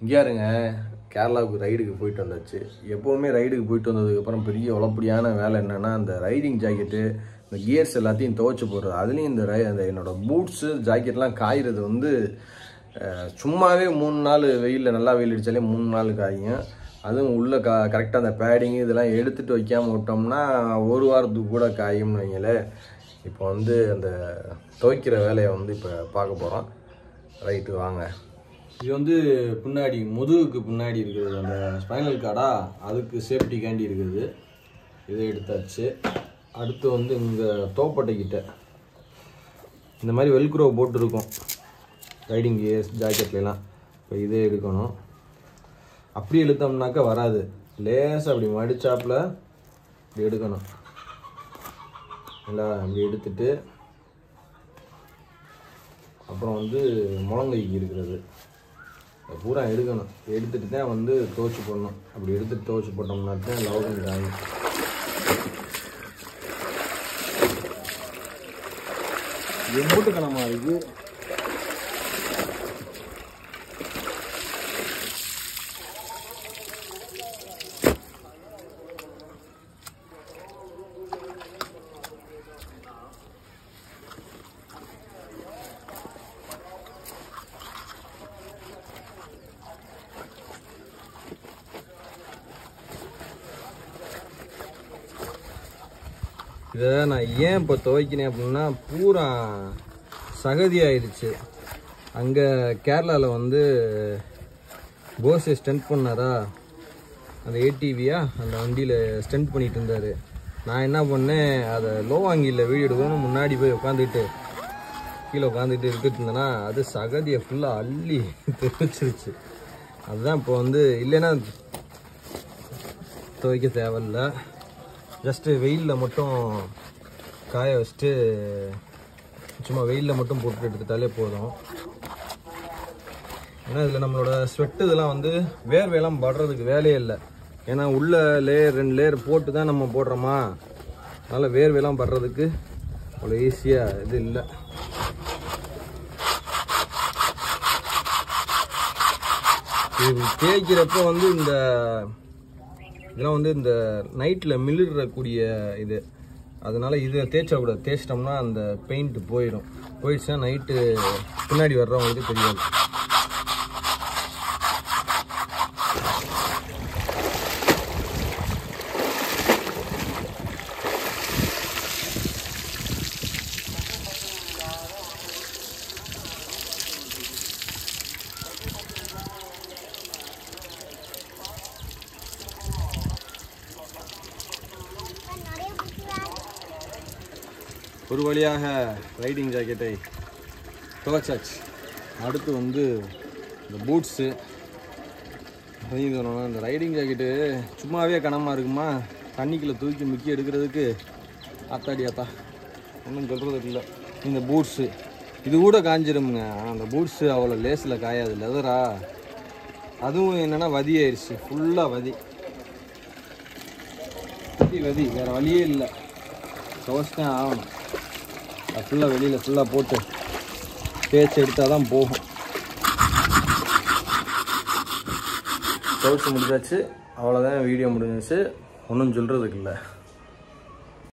இங்கே இருங்க, கேரளாவுக்கு ரைடுக்கு போயிட்டு வந்தாச்சு. எப்போவுமே ரைடுக்கு போயிட்டு வந்ததுக்கப்புறம் பெரிய உழப்படியான வேலை என்னென்னா, அந்த ரைடிங் ஜாக்கெட்டு இந்த கியர்ஸ் எல்லாத்தையும் துவைச்சி போடுறது. அதுலேயும் அந்த என்னோடய பூட்ஸு ஜாக்கெட்லாம் காய்கிறது வந்து சும்மாவே 3 நாள் வெயிலில் நல்லா வெயில் அடித்தாலே 3 நாள் காயும். அதுவும் உள்ளே கரெக்டாக அந்த பேடிங்கு இதெல்லாம் எடுத்துகிட்டு வைக்காமல் விட்டோம்னா 1 வாரத்துக்கு கூட காயும்னு வைங்களே. இப்போ வந்து அந்த துவைக்கிற வேலையை வந்து இப்போ பார்க்க போகிறோம். ரைட்டு வாங்க. இது வந்து பின்னாடி முதுகுக்கு பின்னாடி இருக்கிறது அந்த ஸ்பைனல் கார்டா, அதுக்கு சேஃப்டி கேண்டி இருக்குது. இதை எடுத்தாச்சு. அடுத்து வந்து இந்த தோப்பட்டைக்கிட்ட இந்த மாதிரி வெல்க்ரோ போட்டுருக்கோம் ரைடிங் கியர்ஸ் ஜாக்கெட்லாம். இப்போ இதே எடுக்கணும். அப்படி இழுத்தோம்னாக்கா வராது, லேசாக அப்படி மடிச்சாப்பில் இப்படி எடுக்கணும். நல்லா அப்படி எடுத்துட்டு அப்புறம் வந்து முழங்கைக்கு இருக்கிறது பூரா எடுக்கணும். எடுத்துட்டு தான் வந்து துவைச்சி போடணும். அப்படி எடுத்துட்டு துவைச்சி போட்டோம்னா தான் லவுகன் காயும். எம்பூட்டுக்கணமா இருக்குது. இதை நான் ஏன் இப்போ துவைக்கினேன் அப்படின்னா, பூரா சகதி ஆயிடுச்சு. அங்கே கேரளாவில் வந்து போஸை ஸ்டண்ட் பண்ணாரா, அந்த ஏடிவியா அந்த வண்டியில் ஸ்டண்ட் பண்ணிட்டு இருந்தார். நான் என்ன பண்ணேன், அதை லோவாங்கியில் வீடியோ எடுக்கணும்னு முன்னாடி போய் உட்காந்துட்டு கீழே உட்காந்துட்டு எடுத்துட்டு இருந்தேன்னா அது சகதியை ஃபுல்லாக அள்ளி தெரிச்சிருச்சு. அதுதான் இப்போ வந்து இல்லைன்னா துவைக்க தேவையில்லை. ஜஸ்ட்டு வெயிலில் மட்டும் காய வச்சுட்டு சும்மா வெயிலில் மட்டும் போட்டு எடுத்துட்டாலே போதும். ஏன்னா இதில் நம்மளோட ஸ்வெட்டு இதெல்லாம் வந்து வேர்வையெல்லாம் படுறதுக்கு வேலையே இல்லை. ஏன்னா உள்ள லேயர் 2 லேயர் போட்டு தான் நம்ம போடுறோமா, அதனால் வேர்வையெல்லாம் படுறதுக்கு அவ்வளோ ஈஸியாக இது இல்லை. இது தேய்க்கிறப்போ வந்து இதெல்லாம் வந்து இந்த நைட்டில் மிளிரக்கூடிய இது, அதனால இதை தேய்ச்சக்கூடாது. தேய்ச்சிட்டோம்னா அந்த பெயிண்ட் போயிடுச்சுன்னா நைட்டு பின்னாடி வர்றவங்களுக்கு தெரியாது. ஒரு வழியாக ரைடிங் ஜாக்கெட்டை துவைச்சாச்சு. அடுத்து வந்து இந்த பூட்ஸு அதையும் தோணும். இந்த ரைடிங் ஜாக்கெட்டு சும்மாவே கனமாக இருக்குமா, தண்ணிக்குள்ளே தூக்கி முக்கி எடுக்கிறதுக்கு ஆத்தாடி ஆத்தா ஒன்றும் சொல்கிறதுக்கு இல்லை. இந்த பூட்ஸு இது கூட காஞ்சிருமுங்க. அந்த பூட்ஸு அவ்வளோ லேஸில் காயாது, லெதரா. அதுவும் என்னென்னா வதி ஆயிடுச்சு, ஃபுல்லாக வதி வேறு வழியே இல்லை. துவைச்சிதான் ஆகணும். அது ஃபுல்லாக வெளியில் ஃபுல்லாக போட்டு தேய்ச்சி எடுத்தால் தான் போகும். துவைச்சி முடிச்சாச்சு, அவ்வளோதான். வீடியோ முடிஞ்சிச்சு, ஒன்றும் சொல்கிறதுக்கு இல்லை.